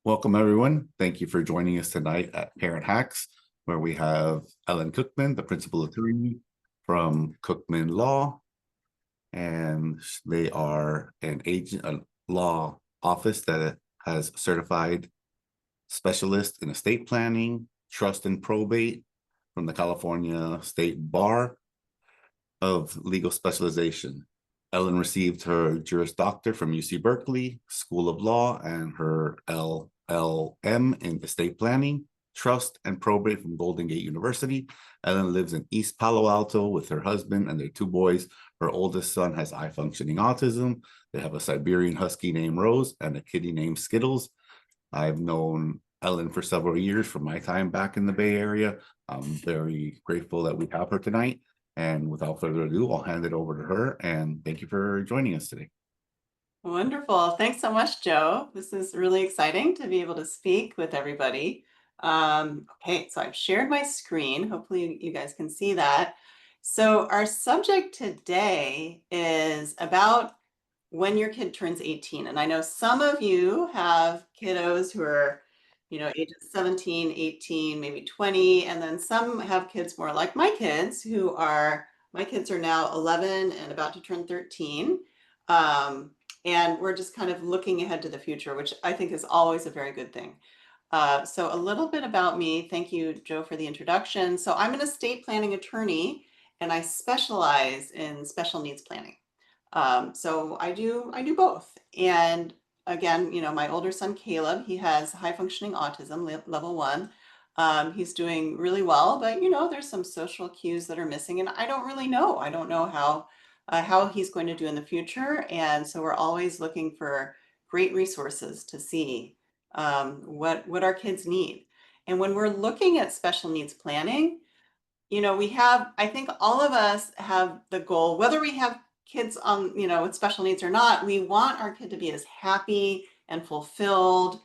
Welcome, everyone. Thank you for joining us tonight at Parent Hacks, where we have Ellen Cookman, the principal attorney from Cookman Law, and they are a law office that has certified specialist in estate planning, trust and probate from the California State Bar of Legal Specialization. Ellen received her Juris Doctor from UC Berkeley School of Law and her LLM in estate planning, trust, and probate from Golden Gate University. Ellen lives in East Palo Alto with her husband and their two boys. Her oldest son has high-functioning autism. They have a Siberian Husky named Rose and a kitty named Skittles. I've known Ellen for several years from my time back in the Bay Area. I'm very grateful that we have her tonight. And without further ado, I'll hand it over to her. And thank you for joining us today. Wonderful. Thanks so much, Joe. This is really exciting to be able to speak with everybody. Okay, so I've shared my screen. Hopefully you guys can see that. So our subject today is about when your kid turns 18. And I know some of you have kiddos who are, ages 17, 18, maybe 20. And then some have kids more like my kids my kids are now 11 and about to turn 13. And we're just kind of looking ahead to the future, which I think is always a very good thing. So a little bit about me. Thank you, Joe, for the introduction. So I'm an estate planning attorney, and I specialize in special needs planning. So I do both. And again, my older son, Caleb, he has high functioning autism, level 1. He's doing really well, but there's some social cues that are missing, and I don't really know. I don't know how he's going to do in the future. And so we're always looking for great resources to see what our kids need. And when we're looking at special needs planning, I think all of us have the goal, whether we have kids on, with special needs or not, we want our kid to be as happy and fulfilled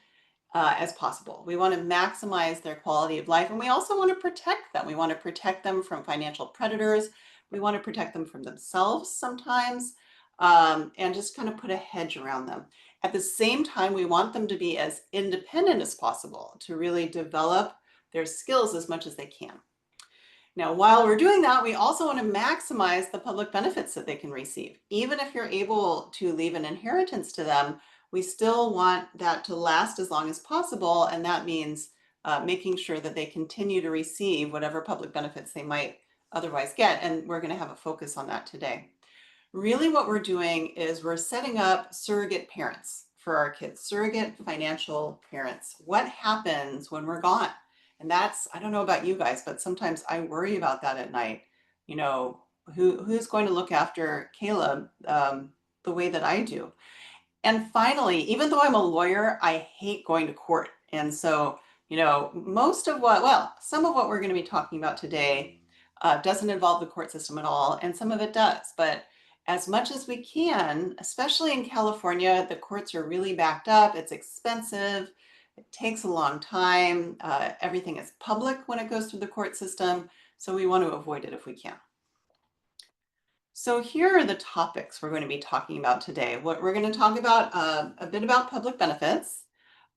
as possible. We want to maximize their quality of life, and we also want to protect them. We want to protect them from financial predators. We want to protect them from themselves sometimes, and just kind of put a hedge around them. At the same time, we want them to be as independent as possible, to really develop their skills as much as they can. Now, while we're doing that, we also want to maximize the public benefits that they can receive. Even if you're able to leave an inheritance to them, we still want that to last as long as possible. And that means making sure that they continue to receive whatever public benefits they might otherwise get. And we're going to have a focus on that today. Really, what we're doing is we're setting up surrogate parents for our kids, surrogate financial parents. What happens when we're gone? And that's, I don't know about you guys, but sometimes I worry about that at night. Who's going to look after Caleb the way that I do? And finally, even though I'm a lawyer, I hate going to court. And so, some of what we're going to be talking about today doesn't involve the court system at all, and some of it does. But as much as we can, especially in California, the courts are really backed up. It's expensive. It takes a long time. Everything is public when it goes through the court system. So we want to avoid it if we can. So here are the topics we're going to be talking about today. What we're going to talk about a bit about public benefits.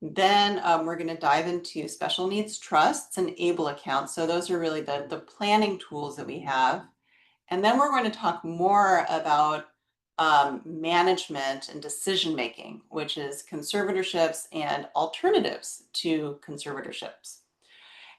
Then we're going to dive into special needs trusts and ABLE accounts. So those are really the planning tools that we have. And then we're going to talk more about management and decision making, which is conservatorships and alternatives to conservatorships.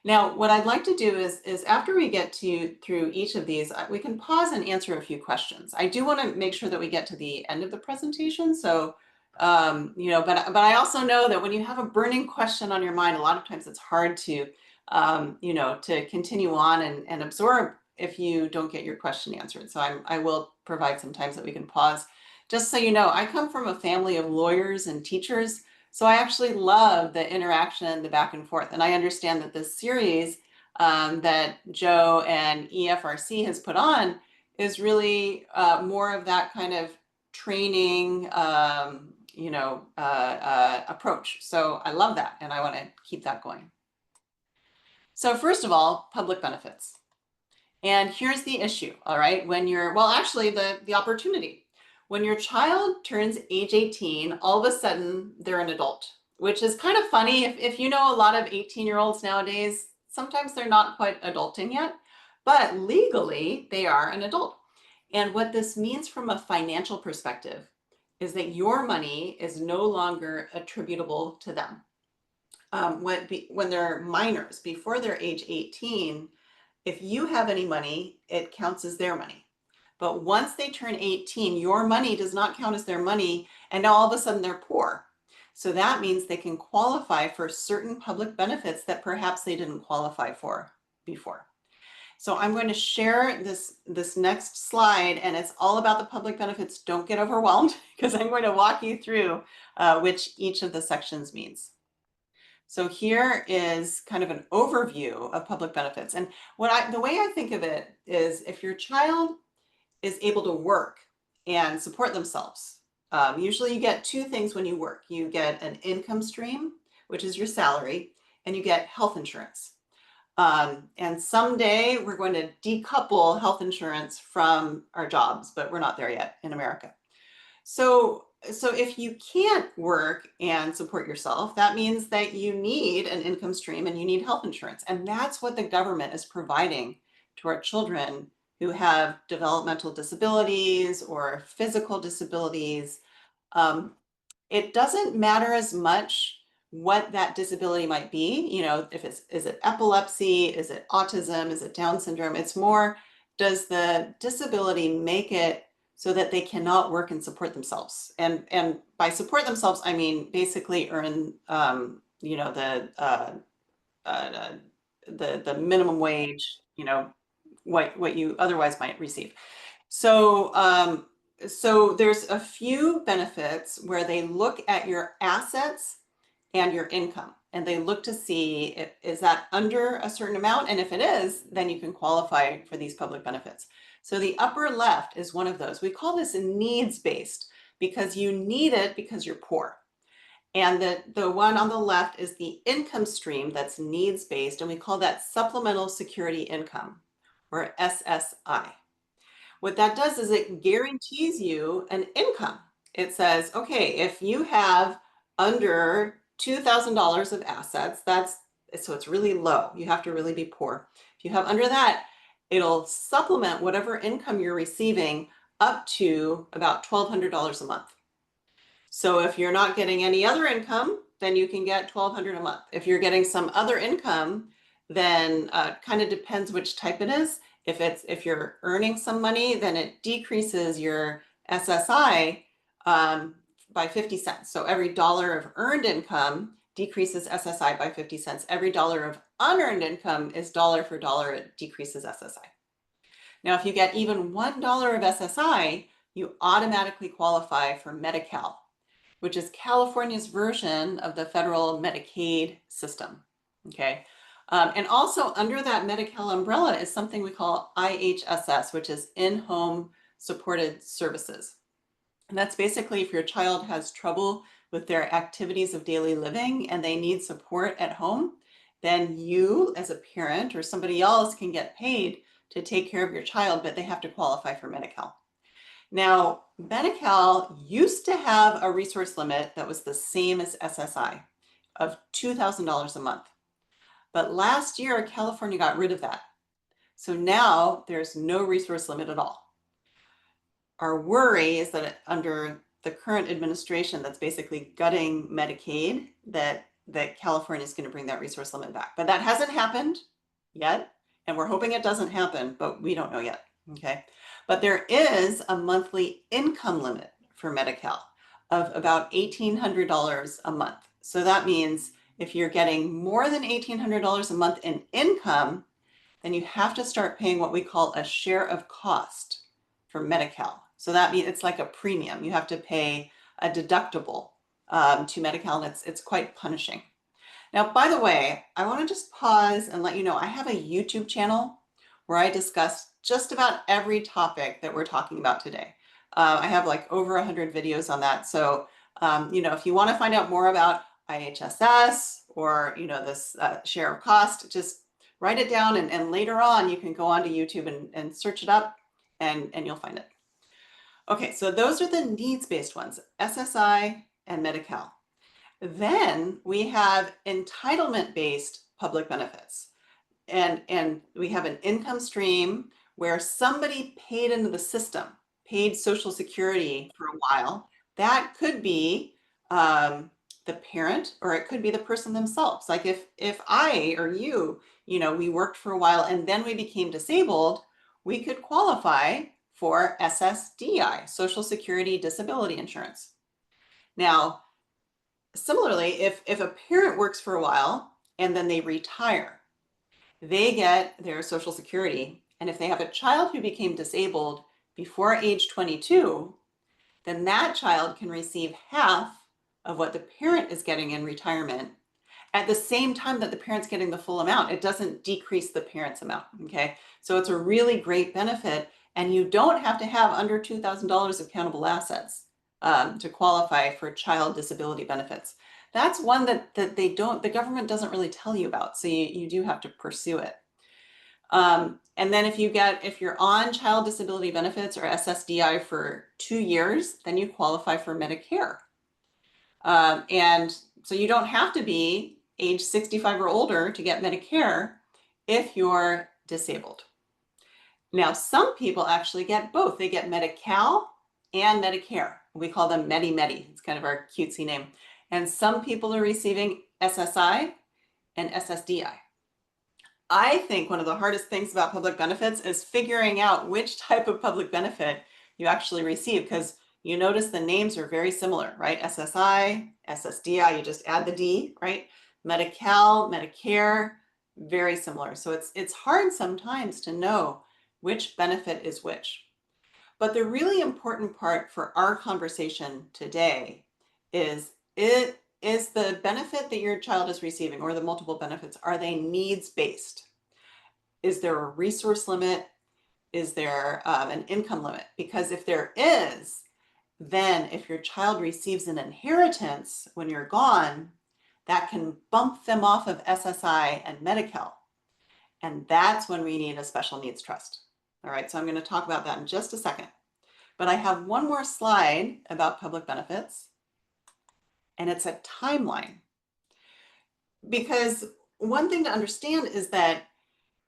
Now, what I'd like to do is after we get through each of these, we can pause and answer a few questions. I do want to make sure that we get to the end of the presentation. So, but I also know that when you have a burning question on your mind, a lot of times it's hard to, to continue on and absorb if you don't get your question answered. So I will provide some times that we can pause. Just so you know, I come from a family of lawyers and teachers, so I actually love the interaction, the back and forth. And I understand that this series that Joe and EFRC has put on is really more of that kind of training, approach. So I love that, and I want to keep that going. So first of all, public benefits. And here's the issue, all right? The opportunity. When your child turns age 18, all of a sudden they're an adult, which is kind of funny. If you know a lot of 18-year-olds nowadays, sometimes they're not quite adulting yet, but legally they are an adult. And what this means from a financial perspective is that your money is no longer attributable to them. When they're minors, before they're age 18, if you have any money, it counts as their money. But once they turn 18, your money does not count as their money, and now all of a sudden they're poor. So that means they can qualify for certain public benefits that perhaps they didn't qualify for before. So I'm going to share this next slide, and it's all about the public benefits. Don't get overwhelmed, because I'm going to walk you through which each of the sections means. So here is kind of an overview of public benefits. And the way I think of it is, if your child is able to work and support themselves, usually you get two things when you work. You get an income stream, which is your salary, and you get health insurance. And someday we're going to decouple health insurance from our jobs, but we're not there yet in America. So if you can't work and support yourself, that means that you need an income stream and you need health insurance. And that's what the government is providing to our children who have developmental disabilities or physical disabilities. It doesn't matter as much what that disability might be. You know, is it epilepsy? Is it autism? Is it Down syndrome? It's more, does the disability make it so that they cannot work and support themselves? And by support themselves, I mean basically earn, you know, the minimum wage, you know, what you otherwise might receive. So so there's a few benefits where they look at your assets and your income, and they look to see is that under a certain amount, and if it is, then you can qualify for these public benefits. So the upper left is one of those. We call this needs-based because you need it because you're poor. And the one on the left is the income stream that's needs-based, and we call that supplemental security income, or SSI. What that does is it guarantees you an income. It says, okay, if you have under $2,000 of assets, so it's really low. You have to really be poor. If you have under that, it'll supplement whatever income you're receiving up to about $1,200 a month. So if you're not getting any other income, then you can get $1,200 a month. If you're getting some other income, then kind of depends which type it is. If you're earning some money, then it decreases your SSI by 50 cents. So every dollar of earned income decreases SSI by 50 cents. Every dollar of unearned income is dollar for dollar, it decreases SSI. Now, if you get even $1 of SSI, you automatically qualify for Medi-Cal, which is California's version of the federal Medicaid system, okay? And also under that Medi-Cal umbrella is something we call IHSS, which is in-home supported services. And that's basically if your child has trouble with their activities of daily living and they need support at home, then you as a parent or somebody else can get paid to take care of your child, but they have to qualify for Medi-Cal. Now, Medi-Cal used to have a resource limit that was the same as SSI of $2,000 a month. But last year, California got rid of that. So now there's no resource limit at all. Our worry is that under the current administration that's basically gutting Medicaid, that California is going to bring that resource limit back. But that hasn't happened yet, and we're hoping it doesn't happen, but we don't know yet, okay? But there is a monthly income limit for Medi-Cal of about $1,800 a month. So that means if you're getting more than $1,800 a month in income, then you have to start paying what we call a share of cost for Medi-Cal. So that means it's like a premium. You have to pay a deductible to Medi-Cal, and it's quite punishing. Now, by the way, I want to just pause and let you know I have a YouTube channel where I discuss just about every topic that we're talking about today. I have like over 100 videos on that. So, you know, if you want to find out more about IHSS or, you know, this share of cost, just write it down, and later on you can go onto YouTube and search it up and you'll find it. Okay, so those are the needs-based ones, SSI and Medi-Cal. Then we have entitlement-based public benefits. And we have an income stream where somebody paid into the system, paid Social Security for a while. That could be the parent, or it could be the person themselves. Like if I or you, we worked for a while and then we became disabled, we could qualify for SSDI, Social Security Disability Insurance. Now, similarly, if a parent works for a while and then they retire, they get their Social Security. And if they have a child who became disabled before age 22, then that child can receive half of what the parent is getting in retirement at the same time that the parent's getting the full amount. It doesn't decrease the parent's amount, okay? So it's a really great benefit, and you don't have to have under $2,000 of countable assets to qualify for child disability benefits. That's one that the government doesn't really tell you about, so you do have to pursue it. And then if you're on child disability benefits or SSDI for 2 years, then you qualify for Medicare. And so you don't have to be age 65 or older to get Medicare if you're disabled. Now, some people actually get both. They get Medi-Cal and Medicare. We call them Medi-Medi. It's kind of our cutesy name. And some people are receiving SSI and SSDI. I think one of the hardest things about public benefits is figuring out which type of public benefit you actually receive, because you notice the names are very similar, right? SSI, SSDI, you just add the D, right? Medi-Cal, Medicare, very similar. So it's hard sometimes to know which benefit is which. But the really important part for our conversation today is the benefit that your child is receiving, or the multiple benefits, are they needs-based? Is there a resource limit? Is there an income limit? Because if there is, then if your child receives an inheritance when you're gone, that can bump them off of SSI and Medi-Cal. And that's when we need a special needs trust. All right, so I'm going to talk about that in just a second. But I have one more slide about public benefits, and it's a timeline. Because one thing to understand is that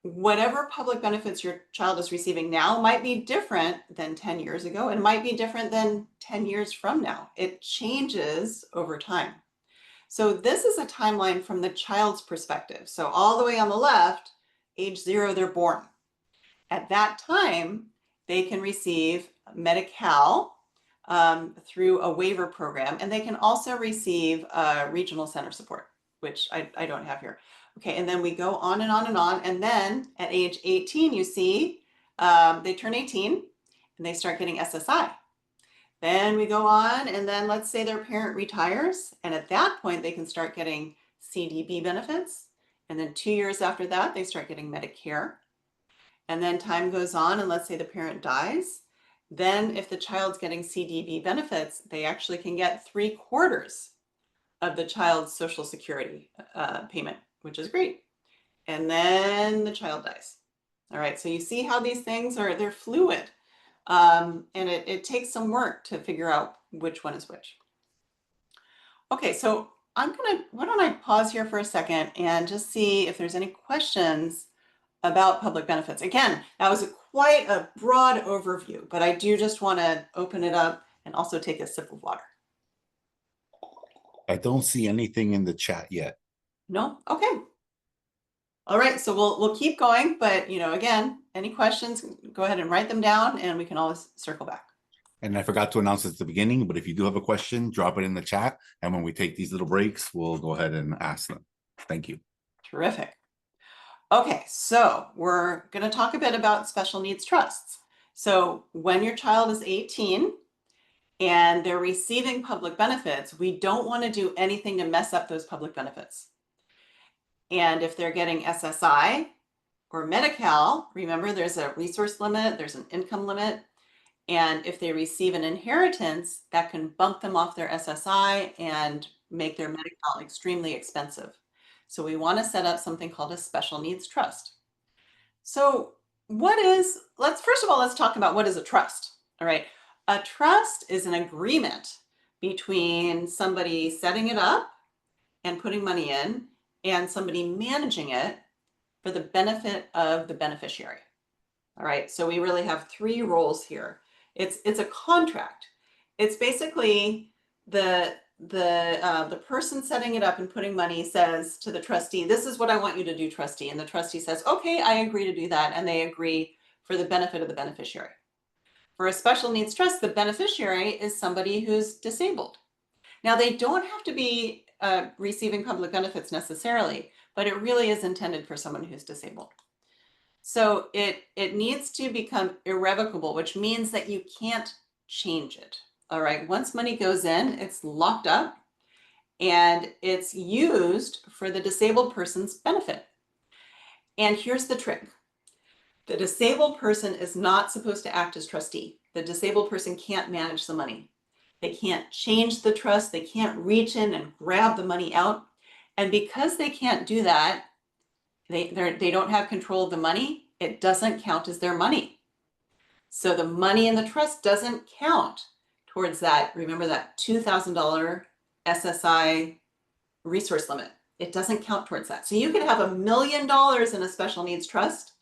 whatever public benefits your child is receiving now might be different than 10 years ago, and might be different than 10 years from now. It changes over time. So this is a timeline from the child's perspective. So all the way on the left, age 0, they're born. At that time, they can receive Medi-Cal through a waiver program, and they can also receive regional center support, which I don't have here. Okay, and then we go on and on and on. And then at age 18, you see, they turn 18 and they start getting SSI. Then we go on, and then let's say their parent retires. And at that point, they can start getting CDB benefits. And then 2 years after that, they start getting Medicare. And then time goes on, and let's say the parent dies. Then if the child's getting CDB benefits, they actually can get 3/4 of the child's Social Security payment, which is great. And then the child dies. All right, so you see how these things they're fluid. And it takes some work to figure out which one is which. Okay, so why don't I pause here for a second and just see if there's any questions about public benefits. Again, that was quite a broad overview, but I do just want to open it up and also take a sip of water. I don't see anything in the chat yet. No? Okay. All right, so we'll keep going, but again, any questions, go ahead and write them down, and we can always circle back. And I forgot to announce at the beginning, but if you do have a question, drop it in the chat. And when we take these little breaks, we'll go ahead and ask them. Thank you. Terrific. Okay, so we're going to talk a bit about special needs trusts. So when your child is 18 and they're receiving public benefits, we don't want to do anything to mess up those public benefits. And if they're getting SSI or Medi-Cal, remember there's a resource limit, there's an income limit. And if they receive an inheritance, that can bump them off their SSI and make their Medi-Cal extremely expensive. So we want to set up something called a special needs trust. So first of all, let's talk about what is a trust. All right. A trust is an agreement between somebody setting it up and putting money in and somebody managing it for the benefit of the beneficiary. All right, so we really have three roles here. It's a contract. It's basically the person setting it up and putting money says to the trustee, this is what I want you to do, trustee. And the trustee says, okay, I agree to do that. And they agree for the benefit of the beneficiary. For a special needs trust, the beneficiary is somebody who's disabled. Now, they don't have to be receiving public benefits necessarily, but it really is intended for someone who's disabled. So it needs to become irrevocable, which means that you can't change it. All right, once money goes in, it's locked up and it's used for the disabled person's benefit. And here's the trick. The disabled person is not supposed to act as trustee. The disabled person can't manage the money. They can't change the trust. They can't reach in and grab the money out. And because they can't do that, they don't have control of the money. It doesn't count as their money. So the money in the trust doesn't count towards that. Remember that $2,000 SSI resource limit. It doesn't count towards that. So you could have $1 million in a special needs trust,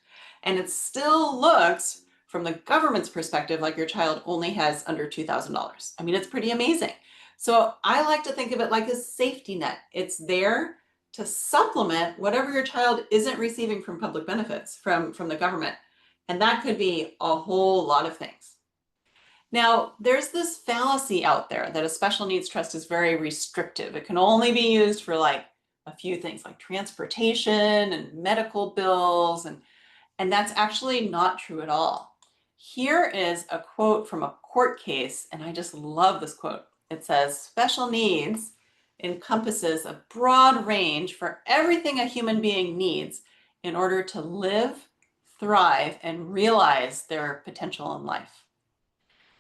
and it still looks, from the government's perspective, like your child only has under $2,000. I mean, it's pretty amazing. So I like to think of it like a safety net. It's there to supplement whatever your child isn't receiving from public benefits from the government. And that could be a whole lot of things. Now, there's this fallacy out there that a special needs trust is very restrictive. It can only be used for like a few things like transportation and medical bills, and that's actually not true at all. Here is a quote from a court case, and I just love this quote. It says, special needs encompasses a broad range for everything a human being needs in order to live, thrive, and realize their potential in life.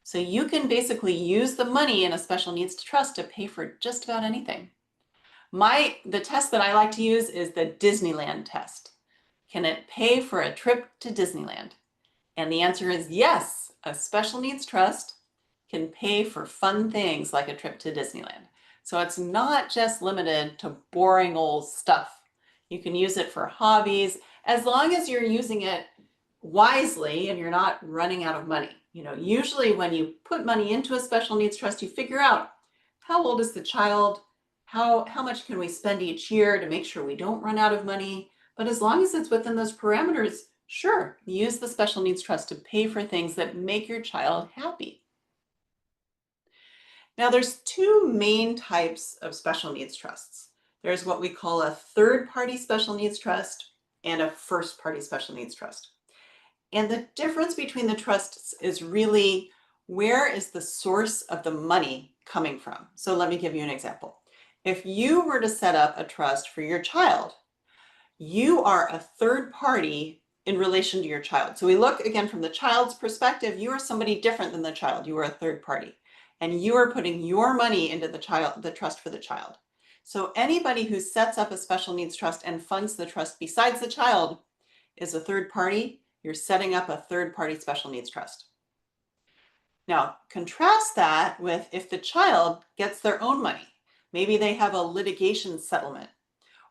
So you can basically use the money in a special needs trust to pay for just about anything. The test that I like to use is the Disneyland test. Can it pay for a trip to Disneyland? And the answer is yes. A special needs trust can pay for fun things like a trip to Disneyland. So it's not just limited to boring old stuff. You can use it for hobbies as long as you're using it wisely and you're not running out of money. You know, usually when you put money into a special needs trust, you figure out how old is the child, how much can we spend each year to make sure we don't run out of money. But as long as it's within those parameters, sure, use the special needs trust to pay for things that make your child happy. Now, there's two main types of special needs trusts. There's what we call a third-party special needs trust and a first-party special needs trust. And the difference between the trusts is really, where is the source of the money coming from? So let me give you an example. If you were to set up a trust for your child, you are a third party in relation to your child. So we look again from the child's perspective. You are somebody different than the child. You are a third party, and you are putting your money into the trust for the child. So anybody who sets up a special needs trust and funds the trust besides the child is a third party. You're setting up a third party special needs trust. Now, contrast that with if the child gets their own money. Maybe they have a litigation settlement,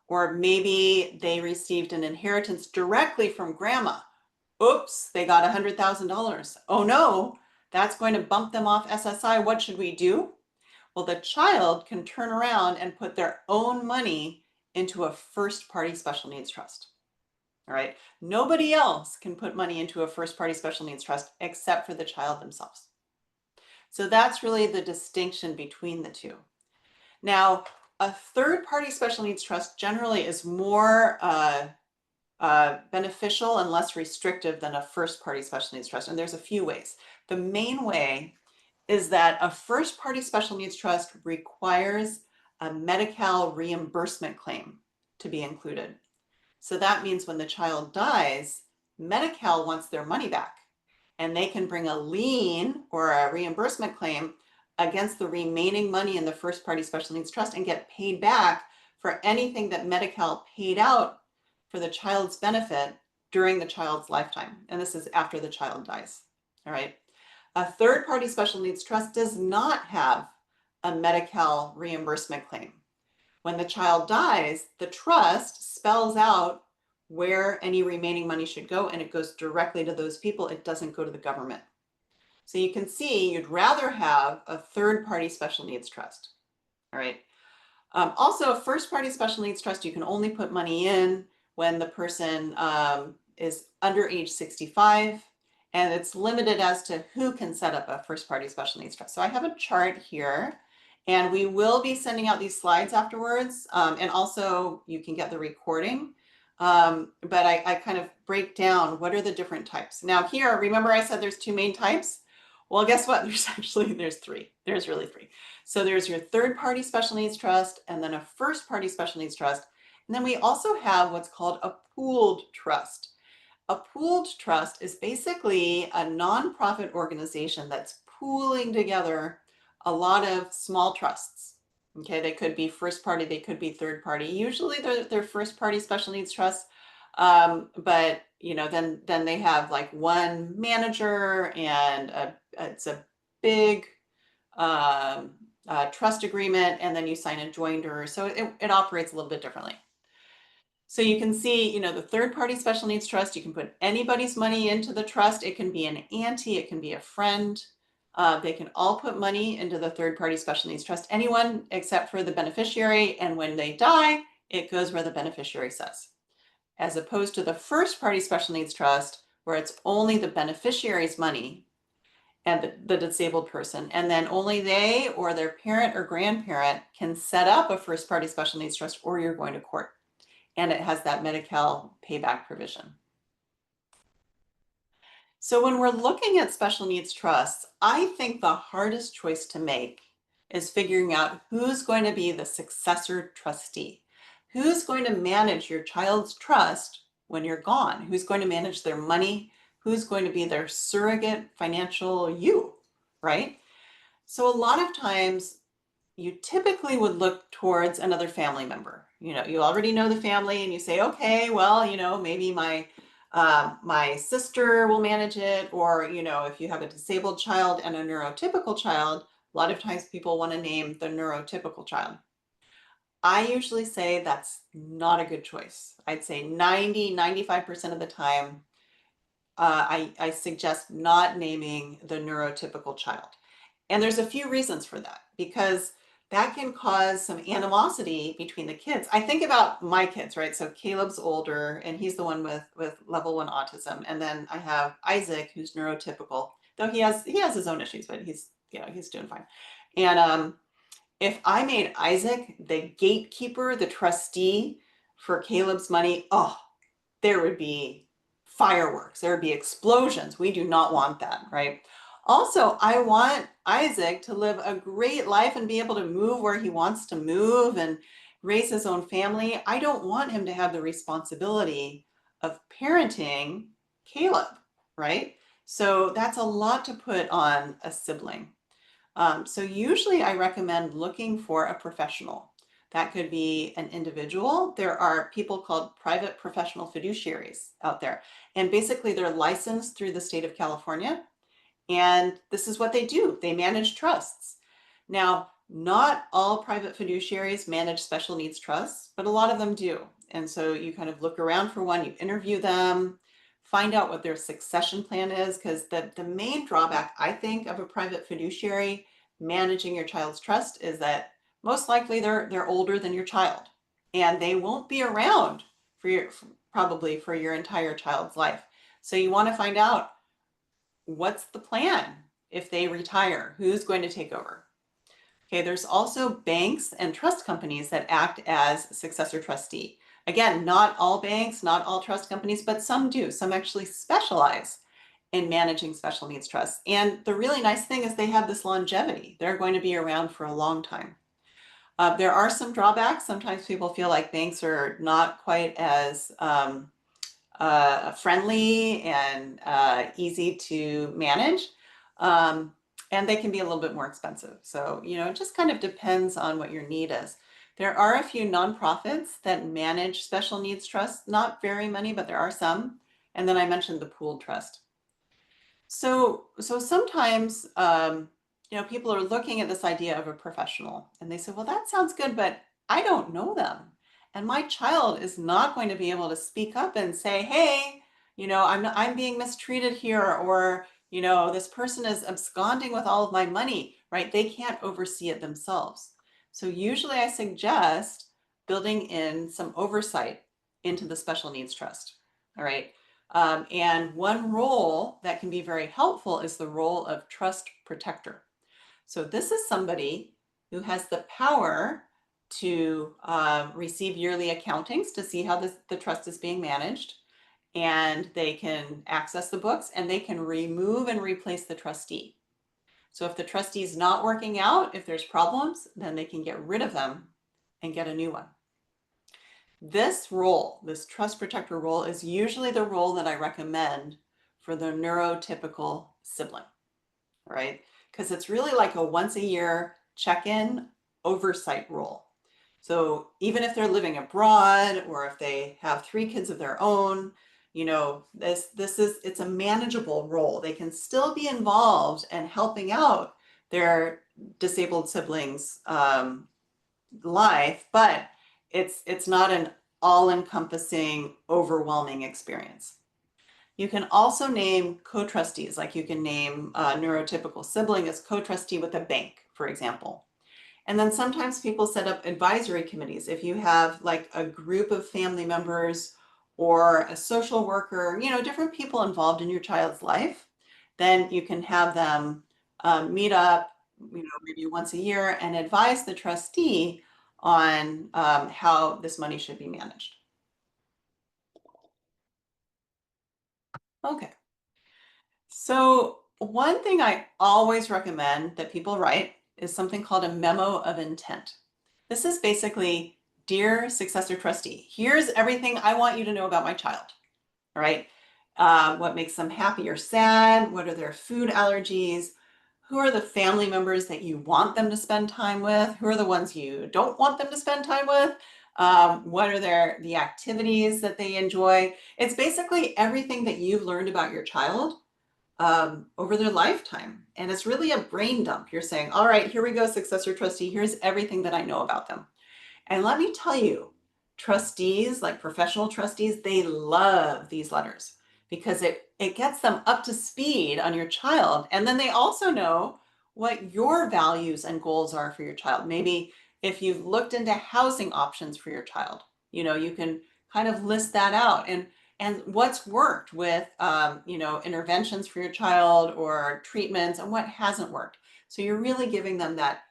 or maybe they received an inheritance directly from grandma. Oops, they got $100,000. Oh no, that's going to bump them off SSI. What should we do? Well, the child can turn around and put their own money into a first party special needs trust. All right, nobody else can put money into a first party special needs trust except for the child themselves. So that's really the distinction between the two. Now, a third party special needs trust generally is more beneficial and less restrictive than a first party special needs trust. And there's a few ways. The main way is that a first party special needs trust requires a Medi-Cal reimbursement claim to be included. So that means when the child dies, Medi-Cal wants their money back, and they can bring a lien or a reimbursement claim against the remaining money in the first party special needs trust and get paid back for anything that Medi-Cal paid out for the child's benefit during the child's lifetime. And this is after the child dies. All right. A third party special needs trust does not have a Medi-Cal reimbursement claim. When the child dies, the trust spells out where any remaining money should go, and it goes directly to those people. It doesn't go to the government. So you can see you'd rather have a third-party special needs trust. All right. Also, a first-party special needs trust, you can only put money in when the person is under age 65, and it's limited as to who can set up a first-party special needs trust. So I have a chart here, and we will be sending out these slides afterwards, and also you can get the recording. But I kind of break down what are the different types. Now here, remember I said there's two main types? Well, guess what? There's three. There's really three. So there's your third-party special needs trust, and then a first-party special needs trust. And then we also have what's called a pooled trust. A pooled trust is basically a nonprofit organization that's pooling together a lot of small trusts. Okay, they could be first party, they could be third party. Usually they're first party special needs trusts, but then they have like one manager, and it's a big trust agreement, and then you sign a joinder. So it operates a little bit differently. So you can see, the third-party special needs trust, you can put anybody's money into the trust. It can be an auntie, it can be a friend. They can all put money into the third-party special needs trust, anyone except for the beneficiary. And when they die, it goes where the beneficiary says. As opposed to the first-party special needs trust, where it's only the beneficiary's money and the disabled person, and then only they or their parent or grandparent can set up a first-party special needs trust, or you're going to court. And it has that Medi-Cal payback provision. So when we're looking at special needs trusts, I think the hardest choice to make is figuring out who's going to be the successor trustee. Who's going to manage your child's trust when you're gone? Who's going to manage their money? Who's going to be their surrogate financial you, right? So a lot of times you typically would look towards another family member. You already know the family, and you say, okay, well, maybe my sister will manage it, or if you have a disabled child and a neurotypical child, a lot of times people want to name the neurotypical child. I usually say that's not a good choice. I'd say 95% of the time, I suggest not naming the neurotypical child. And there's a few reasons for that, because that can cause some animosity between the kids. I think about my kids, right? So Caleb's older, and he's the one with level 1 autism. And then I have Isaac, who's neurotypical, though he has his own issues, but he's doing fine. And if I made Isaac the gatekeeper, the trustee for Caleb's money, oh, there would be fireworks, there would be explosions. We do not want that, right? Also, I want Isaac to live a great life and be able to move where he wants to move and raise his own family. I don't want him to have the responsibility of parenting Caleb, right? So that's a lot to put on a sibling. So usually I recommend looking for a professional. That could be an individual. There are people called private professional fiduciaries out there. And basically they're licensed through the state of California. And this is what they do. They manage trusts. Now, not all private fiduciaries manage special needs trusts, but a lot of them do. And so you kind of look around for one, you interview them, find out what their succession plan is, because the main drawback, I think, of a private fiduciary managing your child's trust is that most likely they're older than your child, and they won't be around probably for your entire child's life. So you want to find out, what's the plan if they retire? Who's going to take over? Okay, there's also banks and trust companies that act as successor trustee. Again, not all banks, not all trust companies, but some do. Some actually specialize in managing special needs trusts. And the really nice thing is they have this longevity. They're going to be around for a long time. There are some drawbacks. Sometimes people feel like banks are not quite as friendly and easy to manage. And they can be a little bit more expensive. So, it just kind of depends on what your need is. There are a few nonprofits that manage special needs trusts, not very many, but there are some. And then I mentioned the pooled trust. So sometimes, people are looking at this idea of a professional, and they say, well, that sounds good, but I don't know them. And my child is not going to be able to speak up and say, hey, I'm being mistreated here, or, this person is absconding with all of my money, right? They can't oversee it themselves. So usually I suggest building in some oversight into the special needs trust, all right? And one role that can be very helpful is the role of trust protector. So this is somebody who has the power to receive yearly accountings to see how the trust is being managed. And they can access the books, and they can remove and replace the trustee. So if the trustee is not working out, if there's problems, then they can get rid of them and get a new one. This role, this trust protector role, is usually the role that I recommend for the neurotypical sibling, right? Because it's really like a once a year check-in oversight role. So even if they're living abroad, or if they have 3 kids of their own, it's a manageable role. They can still be involved and helping out their disabled siblings' life, but it's not an all-encompassing, overwhelming experience. You can also name co-trustees, like you can name a neurotypical sibling as co-trustee with a bank, for example. And then sometimes people set up advisory committees. If you have like a group of family members or a social worker, different people involved in your child's life, then you can have them meet up, maybe once a year, and advise the trustee on how this money should be managed. Okay. So one thing I always recommend that people write is something called a memo of intent. This is basically, dear successor trustee, here's everything I want you to know about my child, all right? What makes them happy or sad? What are their food allergies? Who are the family members that you want them to spend time with? Who are the ones you don't want them to spend time with? What are the activities that they enjoy? It's basically everything that you've learned about your child over their lifetime. And it's really a brain dump. You're saying, all right, here we go, successor trustee. Here's everything that I know about them. And let me tell you, trustees, like professional trustees, they love these letters because it gets them up to speed on your child. And then they also know what your values and goals are for your child. Maybe if you've looked into housing options for your child, you can kind of list that out, and what's worked with interventions for your child or treatments, and what hasn't worked. So you're really giving them that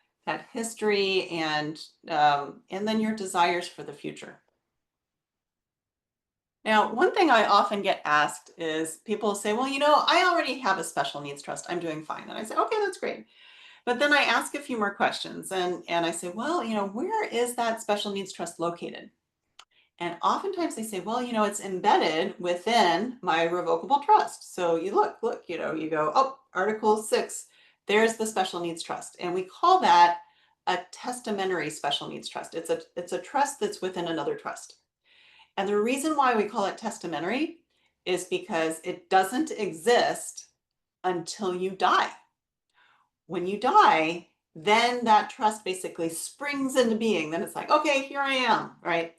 history and then your desires for the future. Now, one thing I often get asked is people say, well, I already have a special needs trust. I'm doing fine. And I say, okay, that's great. But then I ask a few more questions, and I say, well, where is that special needs trust located? And oftentimes they say, well, it's embedded within my revocable trust. So you look, you go, oh, Article 6, there's the special needs trust. And we call that a testamentary special needs trust. It's a trust that's within another trust. And the reason why we call it testamentary is because it doesn't exist until you die. When you die, then that trust basically springs into being. Then it's like, okay, here I am, right?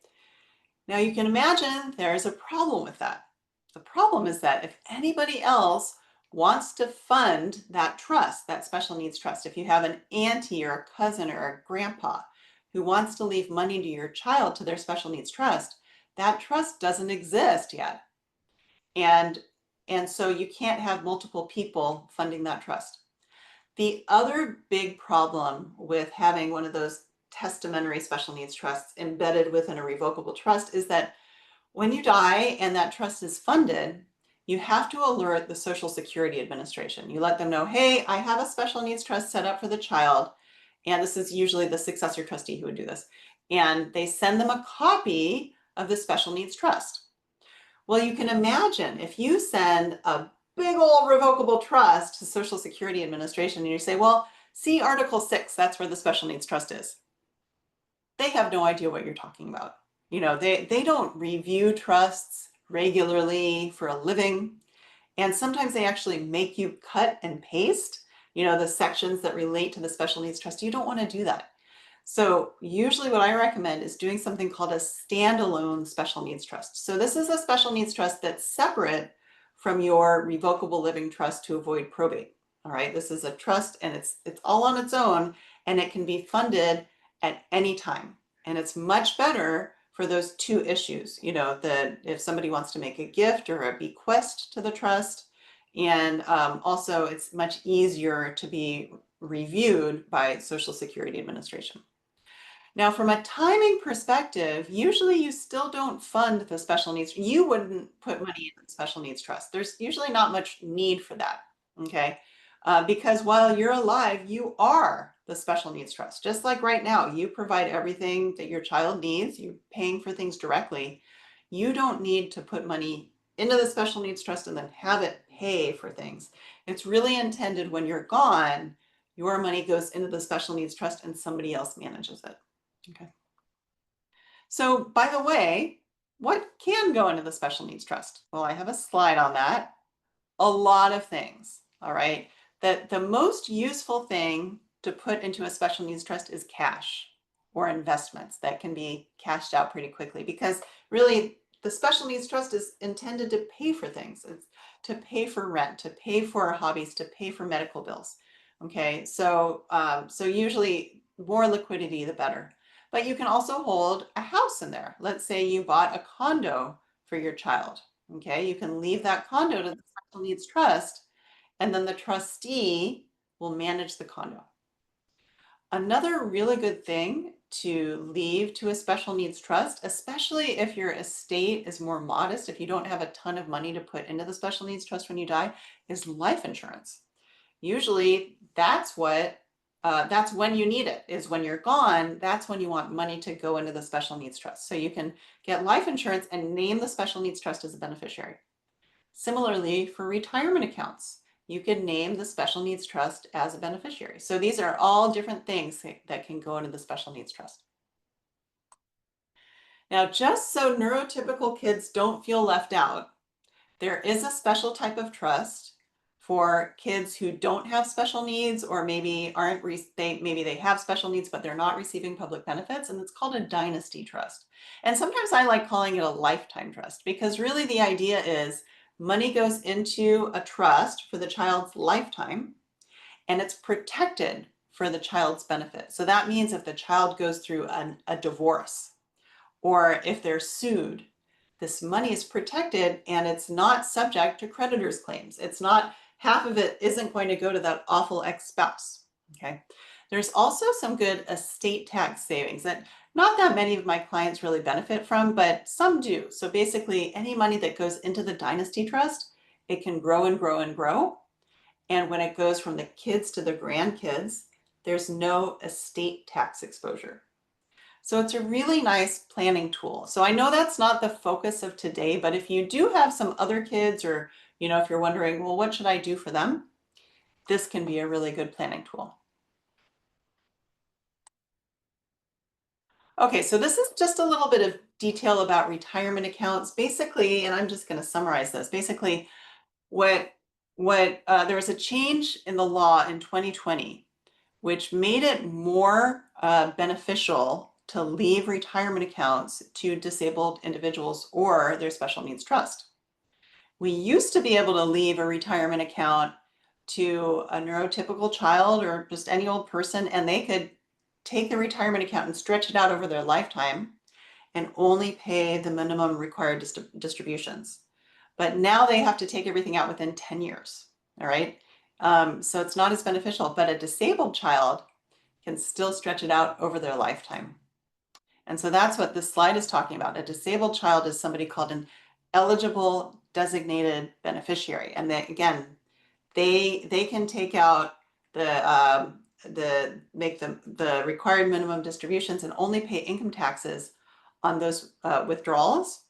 Now you can imagine there's a problem with that. The problem is that if anybody else wants to fund that trust, that special needs trust, if you have an auntie or a cousin or a grandpa who wants to leave money to your child to their special needs trust, that trust doesn't exist yet. And so you can't have multiple people funding that trust. The other big problem with having one of those testamentary special needs trusts embedded within a revocable trust is that when you die and that trust is funded, you have to alert the Social Security Administration. You let them know, hey, I have a special needs trust set up for the child. And this is usually the successor trustee who would do this. And they send them a copy of the special needs trust. Well, you can imagine if you send a big old revocable trust to Social Security Administration and you say, well, see Article 6, that's where the special needs trust is. They have no idea what you're talking about. They don't review trusts regularly for a living. And sometimes they actually make you cut and paste, the sections that relate to the special needs trust. You don't want to do that. So usually what I recommend is doing something called a standalone special needs trust. So this is a special needs trust that's separate from your revocable living trust to avoid probate. All right, this is a trust and it's all on its own, and it can be funded at any time. And it's much better for those two issues, you know, that if somebody wants to make a gift or a bequest to the trust, and also it's much easier to be reviewed by Social Security Administration. Now, from a timing perspective, usually you still don't fund the special needs. You wouldn't put money in the special needs trust. There's usually not much need for that, okay? Because while you're alive, you are the special needs trust. Just like right now, you provide everything that your child needs. You're paying for things directly. You don't need to put money into the special needs trust and then have it pay for things. It's really intended when you're gone, your money goes into the special needs trust and somebody else manages it. Okay. So, by the way, what can go into the special needs trust? Well, I have a slide on that. A lot of things, all right? That the most useful thing to put into a special needs trust is cash or investments that can be cashed out pretty quickly, because really the special needs trust is intended to pay for things. It's to pay for rent, to pay for hobbies, to pay for medical bills. Okay, so usually more liquidity, the better. But you can also hold a house in there. Let's say you bought a condo for your child. Okay, you can leave that condo to the special needs trust, and then the trustee will manage the condo. Another really good thing to leave to a special needs trust, especially if your estate is more modest, if you don't have a ton of money to put into the special needs trust when you die, is life insurance. Usually that's when you need it, is when you're gone. That's when you want money to go into the special needs trust. So you can get life insurance and name the special needs trust as a beneficiary. Similarly, for retirement accounts, you can name the special needs trust as a beneficiary. So these are all different things that can go into the special needs trust. Now, just so neurotypical kids don't feel left out, there is a special type of trust for kids who don't have special needs, or maybe maybe they have special needs but they're not receiving public benefits, and it's called a dynasty trust. And sometimes I like calling it a lifetime trust, because really the idea is money goes into a trust for the child's lifetime and it's protected for the child's benefit. So that means if the child goes through a divorce, or if they're sued, this money is protected and it's not subject to creditors' claims. It's not, half of it isn't going to go to that awful ex-spouse, okay? There's also some good estate tax savings that not that many of my clients really benefit from, but some do. So basically, any money that goes into the dynasty trust, it can grow and grow and grow. And when it goes from the kids to the grandkids, there's no estate tax exposure. So it's a really nice planning tool. So I know that's not the focus of today, but if you do have some other kids, or, you know, if you're wondering, well, what should I do for them? This can be a really good planning tool. Okay, so this is just a little bit of detail about retirement accounts. Basically, and I'm just going to summarize this. Basically, there was a change in the law in 2020, which made it more beneficial to leave retirement accounts to disabled individuals or their special needs trust. We used to be able to leave a retirement account to a neurotypical child or just any old person, and they could take the retirement account and stretch it out over their lifetime and only pay the minimum required distributions. But now they have to take everything out within 10 years, all right? So it's not as beneficial, but a disabled child can still stretch it out over their lifetime. And so that's what this slide is talking about. A disabled child is somebody called an eligible designated beneficiary. And they, again, they can take out make the required minimum distributions and only pay income taxes on those withdrawals.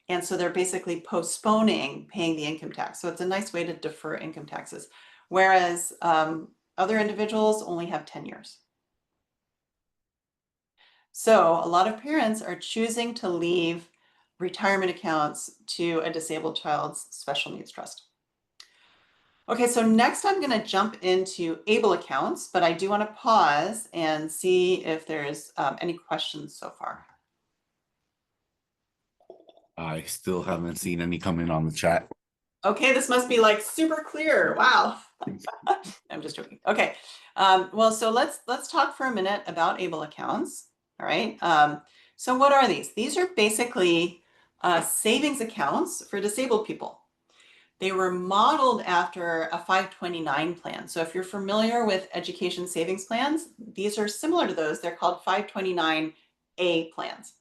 And so they're basically postponing paying the income tax. So it's a nice way to defer income taxes. Whereas other individuals only have 10 years. So a lot of parents are choosing to leave retirement accounts to a disabled child's special needs trust. Okay, so next I'm going to jump into ABLE accounts, but I do want to pause and see if there's any questions so far. I still haven't seen any come in on the chat. Okay, this must be like super clear. Wow. I'm just joking. Okay. Well, so let's talk for a minute about ABLE accounts. All right. So what are these? These are basically savings accounts for disabled people. They were modeled after a 529 plan. So if you're familiar with education savings plans, these are similar to those. They're called 529A plans.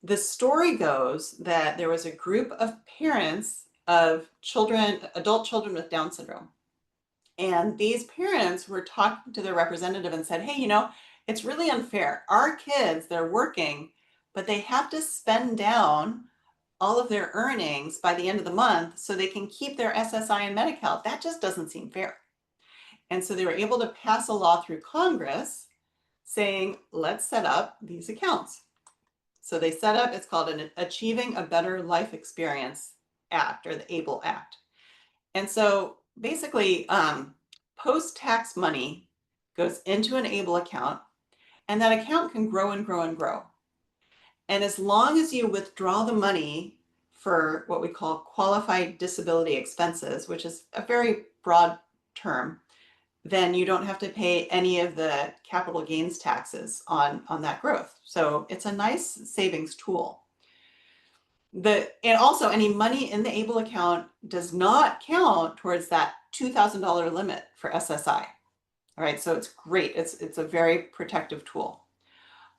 The story goes that there was a group of parents of children, adult children with Down syndrome. And these parents were talking to their representative and said, hey, you know, it's really unfair. Our kids, they're working, but they have to spend down all of their earnings by the end of the month so they can keep their SSI and Medi-Cal. That just doesn't seem fair. And so they were able to pass a law through Congress saying, let's set up these accounts. So they set up, it's called an Achieving a Better Life Experience Act, or the ABLE Act. And so basically, post-tax money goes into an ABLE account, and that account can grow and grow and grow. And as long as you withdraw the money for what we call qualified disability expenses, which is a very broad term, then you don't have to pay any of the capital gains taxes on that growth. So it's a nice savings tool. And also any money in the ABLE account does not count towards that $2,000 limit for SSI. All right, so it's great. It's a very protective tool.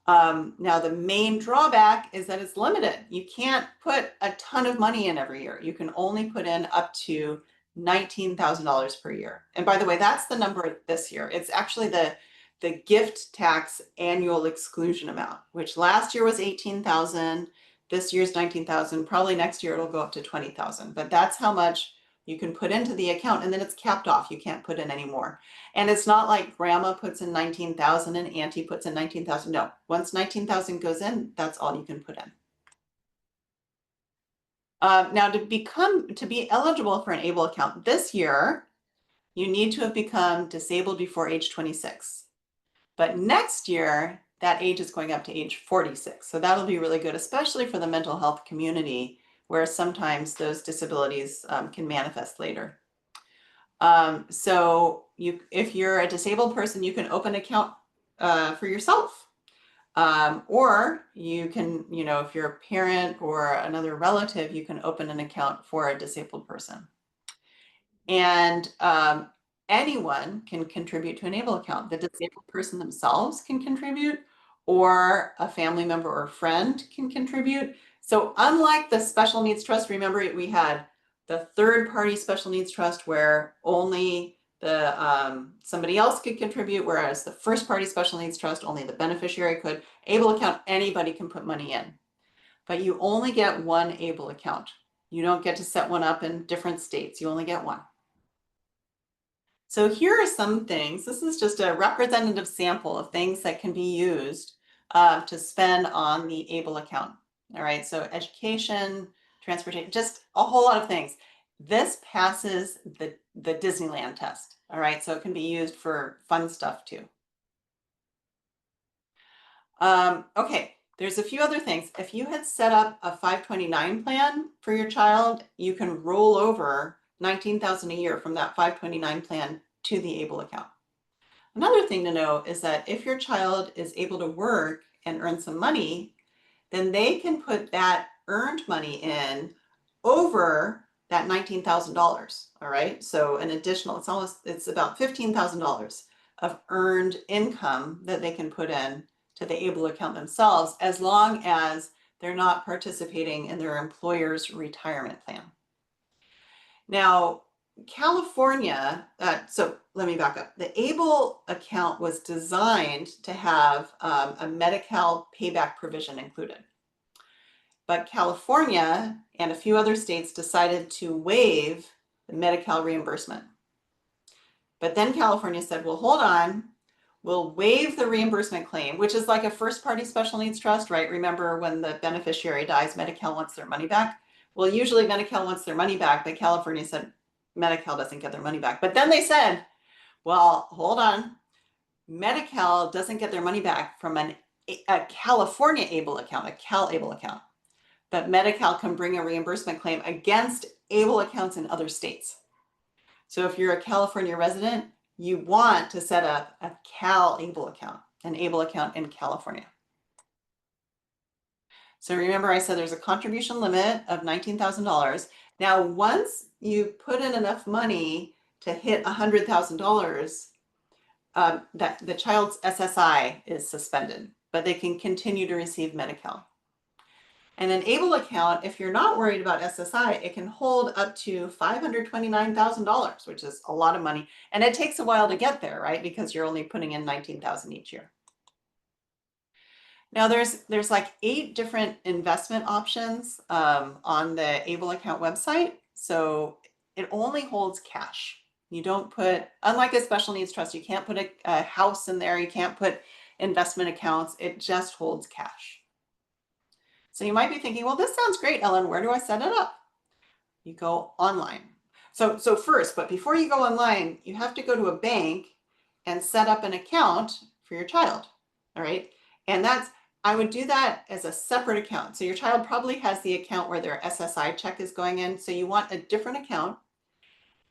Now the main drawback is that it's limited. You can't put a ton of money in every year. You can only put in up to $19,000 per year. And by the way, that's the number this year. It's actually the gift tax annual exclusion amount, which last year was 18,000. This year's 19,000. Probably next year it'll go up to 20,000. But that's how much you can put into the account, and then it's capped off. You can't put in any more. And it's not like grandma puts in 19,000 and auntie puts in 19,000. No, once 19,000 goes in, that's all you can put in. Now to be eligible for an ABLE account this year, you need to have become disabled before age 26. But next year, that age is going up to age 46. So that'll be really good, especially for the mental health community, where sometimes those disabilities can manifest later. So if you're a disabled person, you can open an account for yourself. Or you can, if you're a parent or another relative, you can open an account for a disabled person. And anyone can contribute to an ABLE account. The disabled person themselves can contribute, or a family member or friend can contribute. So unlike the special needs trust, remember we had the third-party special needs trust where only somebody else could contribute, whereas the first-party special needs trust, only the beneficiary could. ABLE account, anybody can put money in, but you only get one ABLE account. You don't get to set one up in different states. You only get one. So here are some things. This is just a representative sample of things that can be used to spend on the ABLE account. All right, so education, transportation, just a whole lot of things. This passes the Disneyland test. All right, so it can be used for fun stuff too. Okay, there's a few other things. If you had set up a 529 plan for your child, you can roll over 19,000 a year from that 529 plan to the ABLE account. Another thing to know is that if your child is able to work and earn some money, then they can put that earned money in over that $19,000. All right, so an additional, it's about $15,000 of earned income that they can put in to the ABLE account themselves, as long as they're not participating in their employer's retirement plan. Now, California, so let me back up. The ABLE account was designed to have a Medi-Cal payback provision included. But California and a few other states decided to waive the Medi-Cal reimbursement. But then California said, well, hold on, we'll waive the reimbursement claim, which is like a first-party special needs trust, right? Remember when the beneficiary dies, Medi-Cal wants their money back? Well, usually Medi-Cal wants their money back, but California said, Medi-Cal doesn't get their money back. But then they said, well, hold on. Medi-Cal doesn't get their money back from a California ABLE account, a Cal-ABLE account. But Medi-Cal can bring a reimbursement claim against ABLE accounts in other states. So if you're a California resident, you want to set up a Cal-ABLE account, an ABLE account in California. So remember I said there's a contribution limit of $19,000. Now, once you put in enough money to hit $100,000, that the child's SSI is suspended, but they can continue to receive Medi-Cal. And an ABLE account, if you're not worried about SSI, it can hold up to $529,000, which is a lot of money. And it takes a while to get there, right? Because you're only putting in $19,000 each year. Now there's like 8 different investment options on the ABLE account website. So it only holds cash. You don't put, unlike a special needs trust, you can't put a house in there. You can't put investment accounts. It just holds cash. So you might be thinking, well, this sounds great, Ellen. Where do I set it up? You go online. So first, but before you go online, you have to go to a bank and set up an account for your child. All right. And I would do that as a separate account. So your child probably has the account where their SSI check is going in. So you want a different account.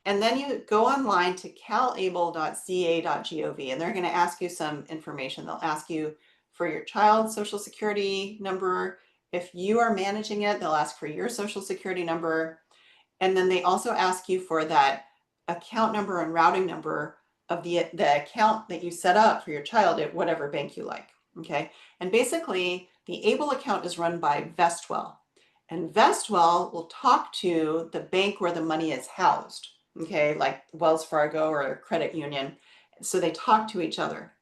And then you go online to calable.ca.gov, and they're going to ask you some information. They'll ask you for your child's social security number. If you are managing it, they'll ask for your social security number. And then they also ask you for that account number and routing number of the account that you set up for your child at whatever bank you like. Okay. And basically, the ABLE account is run by Vestwell. And Vestwell will talk to the bank where the money is housed. Okay, like Wells Fargo or a credit union. So they talk to each other.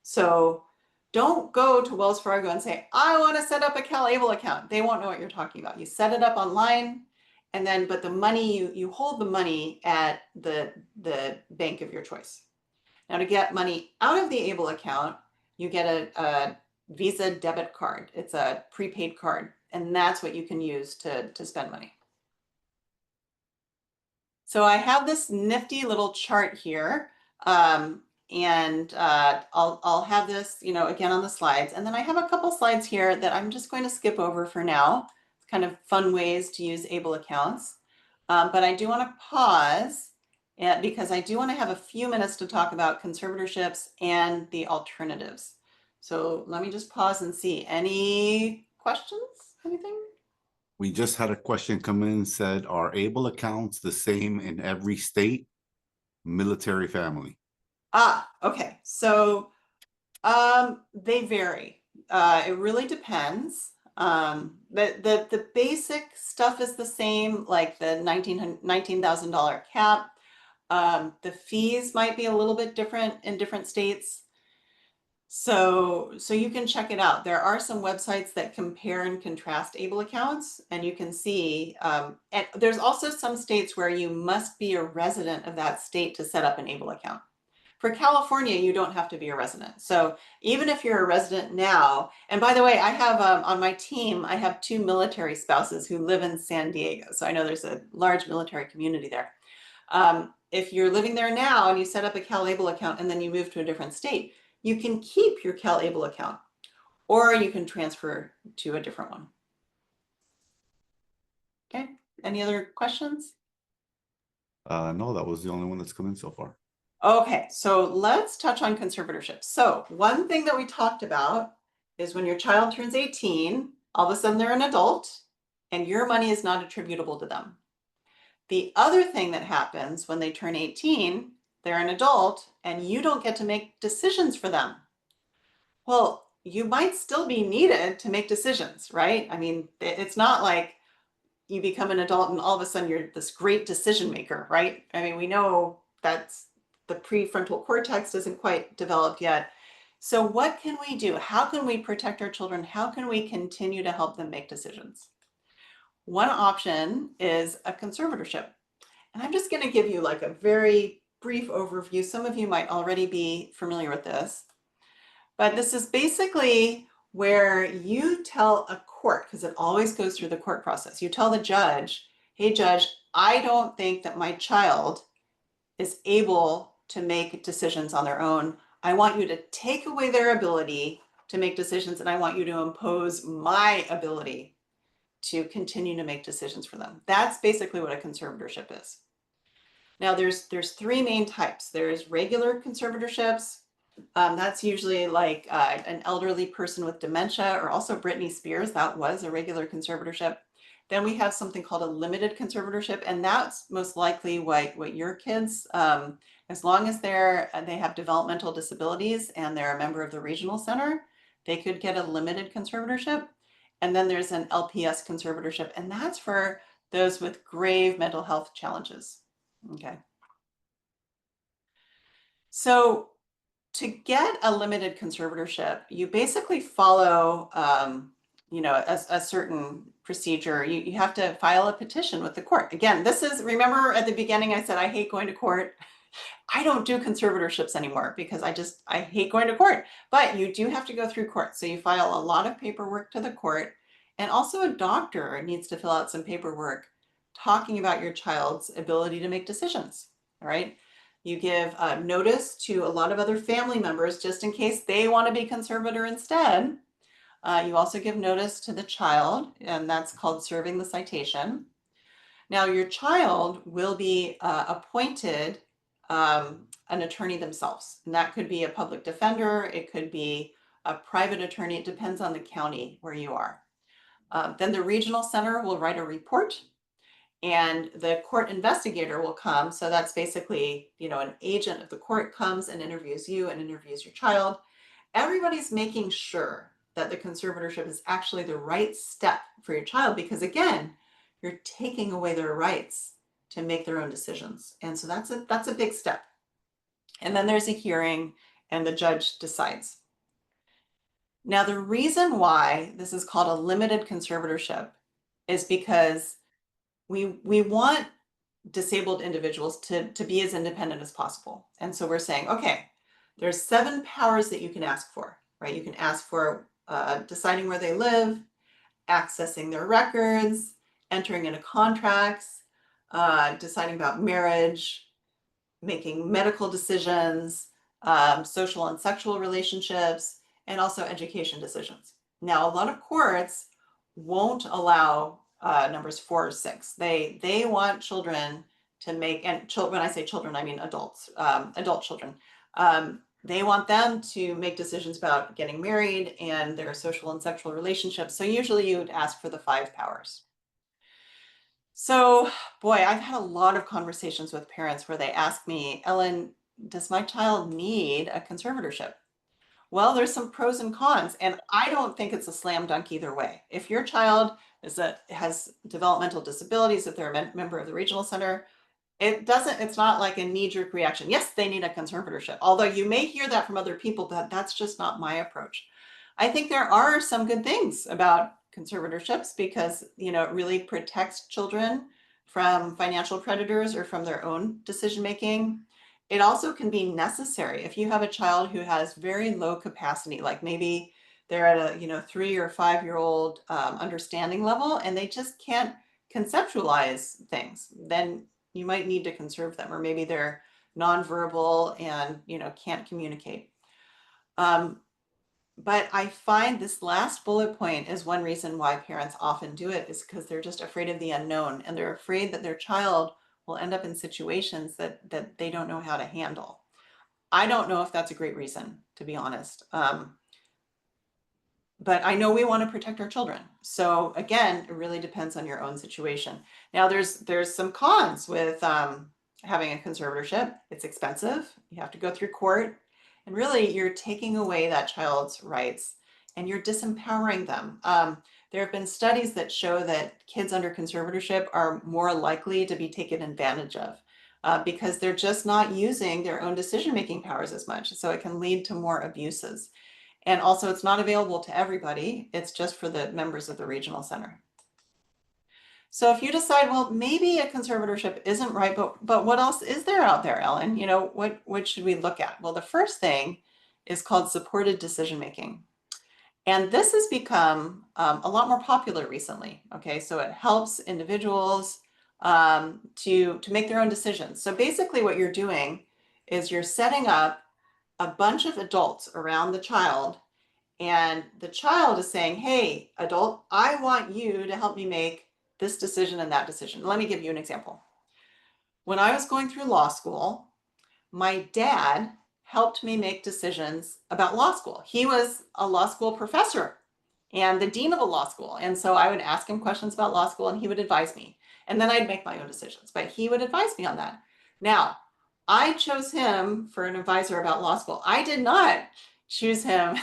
So don't go to Wells Fargo and say, I want to set up a Cal-ABLE account. They won't know what you're talking about. You set it up online, and then, but the money, you hold the money at the bank of your choice. Now, to get money out of the ABLE account, you get a Visa debit card. It's a prepaid card, and that's what you can use to spend money. So I have this nifty little chart here, and I'll have this, again on the slides. And then I have a couple slides here that I'm just going to skip over for now. It's kind of fun ways to use ABLE accounts. But I do want to pause because I do want to have a few minutes to talk about conservatorships and the alternatives. So let me just pause and see. Any questions? Anything? We just had a question come in and said, are ABLE accounts the same in every state? Military family. Okay. So they vary. It really depends. The basic stuff is the same, like the $19,000 cap. The fees might be a little bit different in different states. So you can check it out. There are some websites that compare and contrast ABLE accounts, and you can see, and there's also some states where you must be a resident of that state to set up an ABLE account. For California, you don't have to be a resident. So even if you're a resident now, and by the way, I have on my team, I have 2 military spouses who live in San Diego. So I know there's a large military community there. If you're living there now and you set up a Cal-ABLE account and then you move to a different state, you can keep your Cal-ABLE account, or you can transfer to a different one. Okay, any other questions? No, that was the only one that's come in so far. Okay, so let's touch on conservatorship. So one thing that we talked about is when your child turns 18, all of a sudden they're an adult and your money is not attributable to them. The other thing that happens when they turn 18, they're an adult and you don't get to make decisions for them. Well, you might still be needed to make decisions, right? I mean, it's not like you become an adult and all of a sudden you're this great decision maker, right? I mean, we know that's the prefrontal cortex isn't quite developed yet. So what can we do? How can we protect our children? How can we continue to help them make decisions? One option is a conservatorship. And I'm just going to give you like a very brief overview. Some of you might already be familiar with this. But this is basically where you tell a court, because it always goes through the court process. You tell the judge, hey, judge, I don't think that my child is able to make decisions on their own. I want you to take away their ability to make decisions, and I want you to impose my ability to continue to make decisions for them. That's basically what a conservatorship is. Now, there's three main types. There's regular conservatorships. That's usually like an elderly person with dementia, or also Britney Spears. That was a regular conservatorship. Then we have something called a limited conservatorship, and that's most likely what your kids, as long as they have developmental disabilities and they're a member of the regional center, they could get a limited conservatorship. And then there's an LPS conservatorship, and that's for those with grave mental health challenges. Okay. So to get a limited conservatorship, you basically follow, a certain procedure. You have to file a petition with the court. Again, remember at the beginning, I said, I hate going to court. I don't do conservatorships anymore because I hate going to court, but you do have to go through court. So you file a lot of paperwork to the court, and also a doctor needs to fill out some paperwork talking about your child's ability to make decisions. All right. You give notice to a lot of other family members just in case they want to be conservator instead. You also give notice to the child, and that's called serving the citation. Now, your child will be appointed an attorney themselves, and that could be a public defender, it could be a private attorney, it depends on the county where you are. Then the regional center will write a report, and the court investigator will come. So that's basically, an agent of the court comes and interviews you and interviews your child. Everybody's making sure that the conservatorship is actually the right step for your child, because again, you're taking away their rights to make their own decisions. And so that's a big step. And then there's a hearing and the judge decides. Now, the reason why this is called a limited conservatorship is because we want disabled individuals to be as independent as possible. And so we're saying, okay, there's 7 powers that you can ask for, right? You can ask for deciding where they live, accessing their records, entering into contracts, deciding about marriage, making medical decisions, social and sexual relationships, and also education decisions. Now, a lot of courts won't allow numbers 4 or 6. They want children to make, and when I say children, I mean adults, adult children. They want them to make decisions about getting married and their social and sexual relationships. So usually you would ask for the 5 powers. So, boy, I've had a lot of conversations with parents where they ask me, Ellen, does my child need a conservatorship? Well, there's some pros and cons, and I don't think it's a slam dunk either way. If your child has developmental disabilities, if they're a member of the regional center, it's not like a knee-jerk reaction. Yes, they need a conservatorship. Although you may hear that from other people, but that's just not my approach. I think there are some good things about conservatorships because, it really protects children from financial predators or from their own decision making. It also can be necessary if you have a child who has very low capacity, like maybe they're at a 3 or 5-year-old understanding level and they just can't conceptualize things, then you might need to conserve them, or maybe they're nonverbal and can't communicate. But I find this last bullet point is one reason why parents often do it, is because they're just afraid of the unknown, and they're afraid that their child will end up in situations that they don't know how to handle. I don't know if that's a great reason, to be honest. But I know we want to protect our children. So again, it really depends on your own situation. Now, there's some cons with having a conservatorship. It's expensive. You have to go through court. And really, you're taking away that child's rights and you're disempowering them. There have been studies that show that kids under conservatorship are more likely to be taken advantage of because they're just not using their own decision-making powers as much. So it can lead to more abuses. And also, it's not available to everybody. It's just for the members of the regional center. So if you decide, well, maybe a conservatorship isn't right, but what else is there out there, Ellen? What should we look at? Well, the first thing is called supported decision-making. And this has become a lot more popular recently. Okay, so it helps individuals to make their own decisions. So basically what you're doing is you're setting up a bunch of adults around the child, and the child is saying, hey, adult, I want you to help me make this decision and that decision. Let me give you an example. When I was going through law school, my dad helped me make decisions about law school. He was a law school professor and the dean of a law school. And so I would ask him questions about law school and he would advise me. And then I'd make my own decisions, but he would advise me on that. Now, I chose him for an advisor about law school. I did not choose him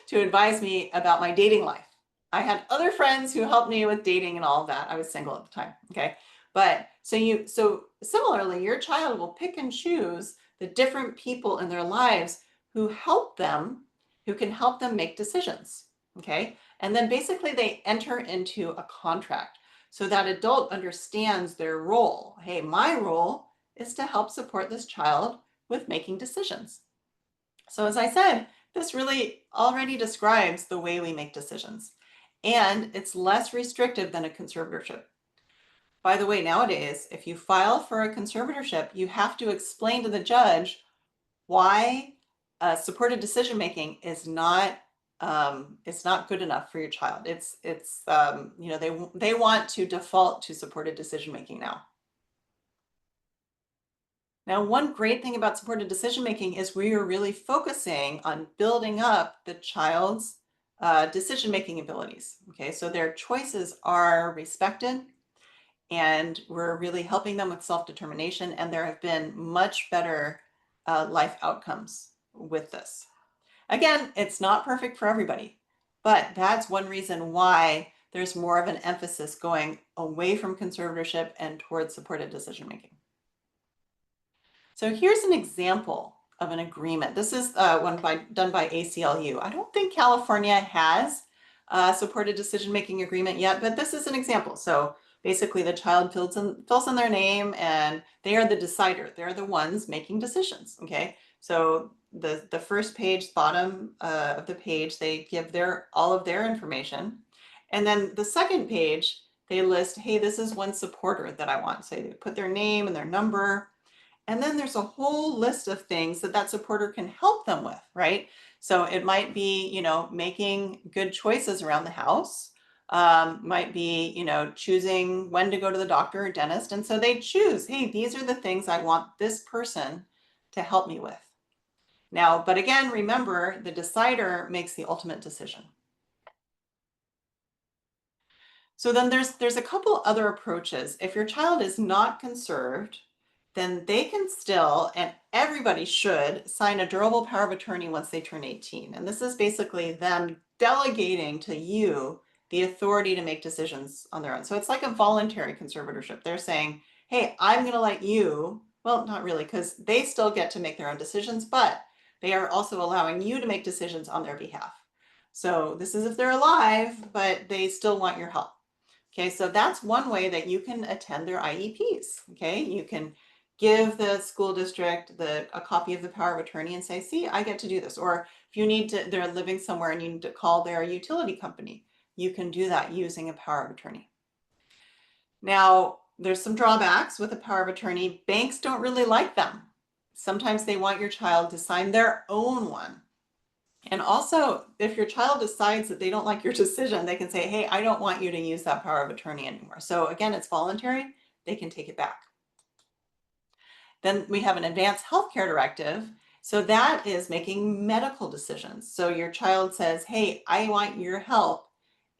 to advise me about my dating life. I had other friends who helped me with dating and all of that. I was single at the time, okay? But so similarly, your child will pick and choose the different people in their lives who can help them make decisions, okay? And then basically they enter into a contract so that adult understands their role. Hey, my role is to help support this child with making decisions. So as I said, this really already describes the way we make decisions, and it's less restrictive than a conservatorship. By the way, nowadays, if you file for a conservatorship, you have to explain to the judge why supported decision-making is not good enough for your child. They want to default to supported decision-making now. Now, one great thing about supported decision-making is we are really focusing on building up the child's decision-making abilities. Okay, so their choices are respected, and we're really helping them with self-determination, and there have been much better life outcomes with this. Again, it's not perfect for everybody, but that's one reason why there's more of an emphasis going away from conservatorship and towards supported decision-making. So here's an example of an agreement. This is one done by ACLU. I don't think California has a supported decision-making agreement yet, but this is an example. So basically the child fills in their name and they are the decider. They're the ones making decisions, okay? So the first page, bottom of the page, they give all of their information. And then the second page, they list, hey, this is one supporter that I want. So they put their name and their number. And then there's a whole list of things that supporter can help them with, right? So it might be, making good choices around the house, might be, choosing when to go to the doctor or dentist. And so they choose, hey, these are the things I want this person to help me with. Now, but again, remember, the decider makes the ultimate decision. So then there's a couple other approaches. If your child is not conserved, then they can still, and everybody should, sign a durable power of attorney once they turn 18. And this is basically them delegating to you the authority to make decisions on their own. So it's like a voluntary conservatorship. They're saying, hey, I'm going to let you, well, not really, because they still get to make their own decisions, but they are also allowing you to make decisions on their behalf. So this is if they're alive, but they still want your help. Okay, so that's one way that you can attend their IEPs. Okay, you can give the school district a copy of the power of attorney and say, see, I get to do this. Or if you need to, they're living somewhere and you need to call their utility company, you can do that using a power of attorney. Now, there's some drawbacks with a power of attorney. Banks don't really like them. Sometimes they want your child to sign their own one. And also, if your child decides that they don't like your decision, they can say, hey, I don't want you to use that power of attorney anymore. So again, it's voluntary. They can take it back. Then we have an advanced healthcare directive. So that is making medical decisions. So your child says, hey, I want your help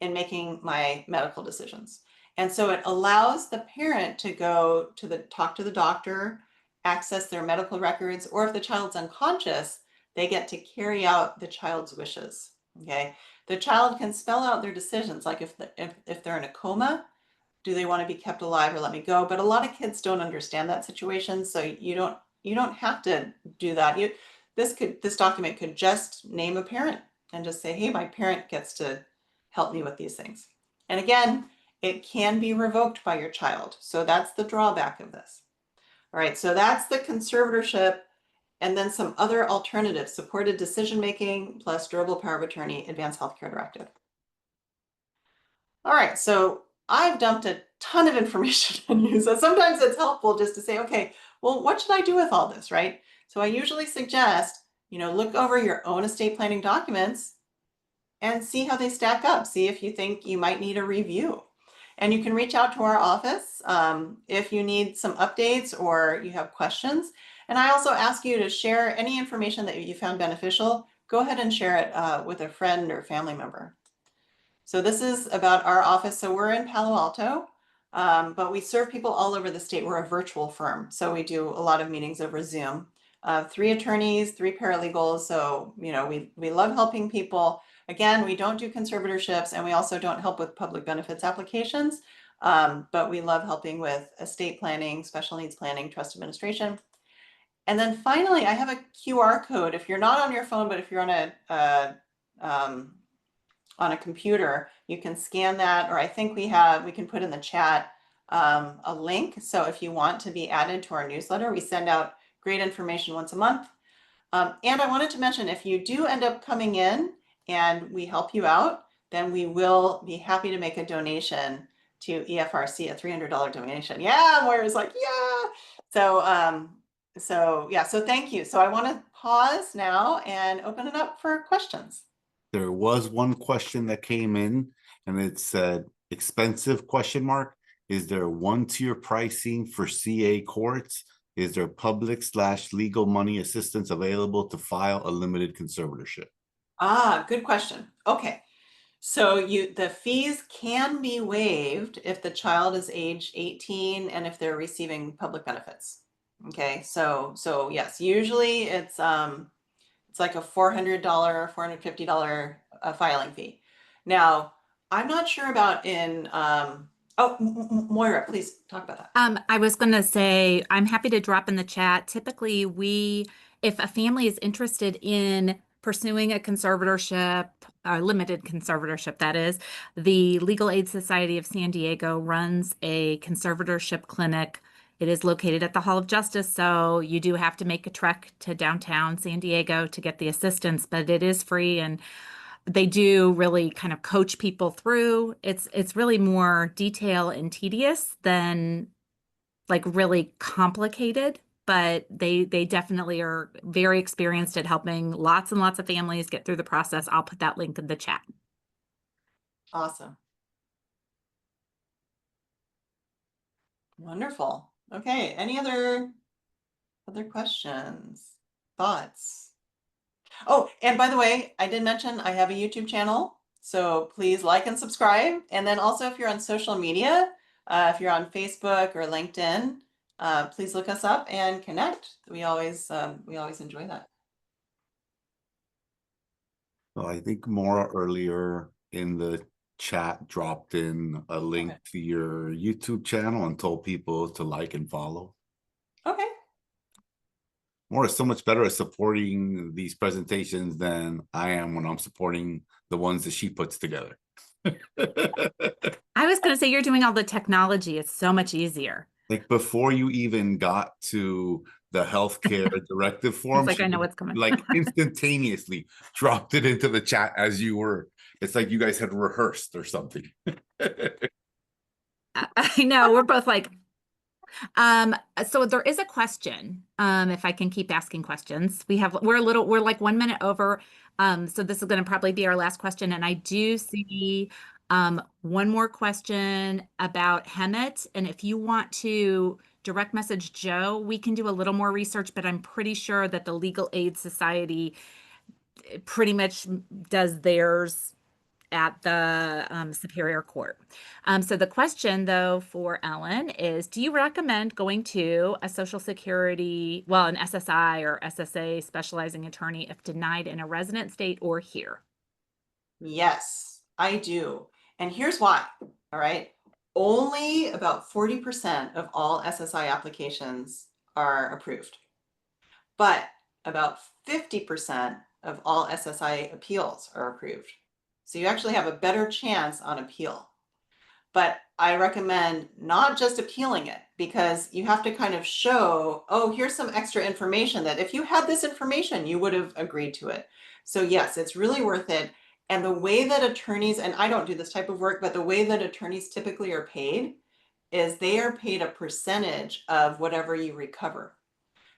in making my medical decisions. And so it allows the parent to go to talk to the doctor, access their medical records, or if the child's unconscious, they get to carry out the child's wishes, okay? The child can spell out their decisions, like if they're in a coma, do they want to be kept alive or let me go? But a lot of kids don't understand that situation, so you don't have to do that. This document could just name a parent and just say, hey, my parent gets to help me with these things. And again, it can be revoked by your child. So that's the drawback of this. All right, so that's the conservatorship. And then some other alternatives: supported decision-making plus durable power of attorney, advanced healthcare directive. All right, so I've dumped a ton of information on you. So sometimes it's helpful just to say, okay, well, what should I do with all this, right? So I usually suggest, look over your own estate planning documents and see how they stack up. See if you think you might need a review. And you can reach out to our office if you need some updates or you have questions. And I also ask you to share any information that you found beneficial. Go ahead and share it with a friend or family member. So this is about our office. So we're in Palo Alto, but we serve people all over the state. We're a virtual firm. So we do a lot of meetings over Zoom. 3 attorneys, 3 paralegals. So, we love helping people. Again, we don't do conservatorships, and we also don't help with public benefits applications. But we love helping with estate planning, special needs planning, trust administration. And then finally, I have a QR code. If you're not on your phone, but if you're on a computer, you can scan that, or I think we can put in the chat a link. So if you want to be added to our newsletter, we send out great information once a month. And I wanted to mention, if you do end up coming in and we help you out, then we will be happy to make a donation to EFRC, a $300 donation. Yeah, Moira's like, yeah. So thank you. So I want to pause now and open it up for questions. There was one question that came in and it said, expensive question mark. Is there one-tier pricing for CA courts? Is there public/legal money assistance available to file a limited conservatorship? Good question. Okay. So the fees can be waived if the child is age 18 and if they're receiving public benefits. Okay. So yes, usually it's like a $400, $450 filing fee. Now, I'm not sure about Moira, please talk about that. I was going to say, I'm happy to drop in the chat. Typically, if a family is interested in pursuing a conservatorship, a limited conservatorship, that is, the Legal Aid Society of San Diego runs a conservatorship clinic. It is located at the Hall of Justice, so you do have to make a trek to downtown San Diego to get the assistance, but it is free, and they do really kind of coach people through. It's really more detail and tedious than like really complicated, but they definitely are very experienced at helping lots and lots of families get through the process. I'll put that link in the chat. Awesome. Wonderful. Okay, any other questions, thoughts? Oh, and by the way, I did mention I have a YouTube channel, so please like and subscribe. And then also, if you're on social media, if you're on Facebook or LinkedIn, please look us up and connect. We always enjoy that. Well, I think Maura earlier in the chat dropped in a link to your YouTube channel and told people to like and follow. Okay. Maura is so much better at supporting these presentations than I am when I'm supporting the ones that she puts together. I was going to say, you're doing all the technology. It's so much easier. Like before you even got to the healthcare directive form, it's like, I know what's coming. Like instantaneously dropped it into the chat as you were. It's like you guys had rehearsed or something. I know, we're both like, so there is a question, if I can keep asking questions. We're like 1 minute over. So this is going to probably be our last question. And I do see one more question about HEMIT. And if you want to direct message Joe, we can do a little more research, but I'm pretty sure that the Legal Aid Society pretty much does theirs at the Superior Court. So the question, though, for Ellen is, do you recommend going to a Social Security, an SSI or SSA specializing attorney if denied in a resident state or here? Yes, I do. And here's why. All right. Only about 40% of all SSI applications are approved, but about 50% of all SSI appeals are approved. So you actually have a better chance on appeal. But I recommend not just appealing it, because you have to kind of show, oh, here's some extra information that if you had this information, you would have agreed to it. So yes, it's really worth it. And the way that attorneys, and I don't do this type of work, but the way that attorneys typically are paid is they are paid a percentage of whatever you recover.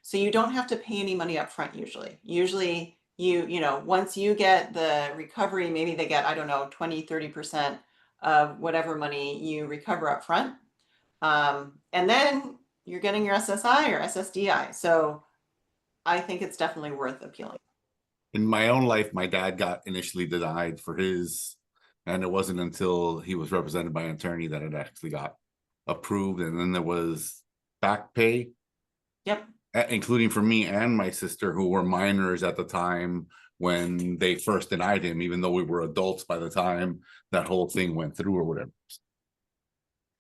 So you don't have to pay any money up front usually. Usually you know, once you get the recovery, maybe they get, I don't know, 20, 30% of whatever money you recover up front. And then you're getting your SSI or SSDI. So I think it's definitely worth appealing. In my own life, my dad got initially denied for his, and it wasn't until he was represented by an attorney that it actually got approved. And then there was back pay, Yep. including for me and my sister, who were minors at the time when they first denied him, even though we were adults by the time that whole thing went through or whatever.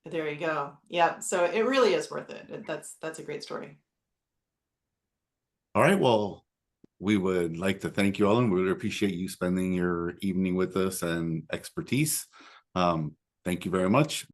There you go. Yeah. So it really is worth it. That's a great story. All right. Well, we would like to thank you, Ellen. We would appreciate you spending your evening with us and expertise. Thank you very much.